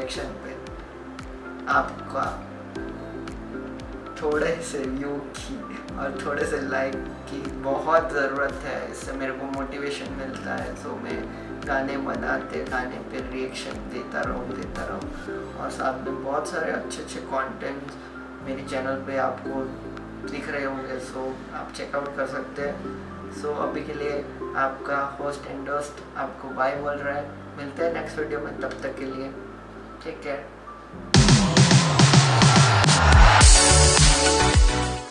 Reaction पे आपका थोड़े से व्यू की और थोड़े से लाइक की बहुत ज़रूरत है। इससे मेरे को मोटिवेशन मिलता है। सो मैं गाने बनाते गाने पे रिएक्शन देता रहूँ और साथ में बहुत सारे अच्छे अच्छे कंटेंट मेरे चैनल पे आपको दिख रहे होंगे। सो आप चेकआउट कर सकते हैं। सो अभी के लिए आपका होस्ट एंड दोस्त आपको बाय बोल रहा है। मिलते हैं नेक्स्ट वीडियो में, तब तक के लिए टेक केयर।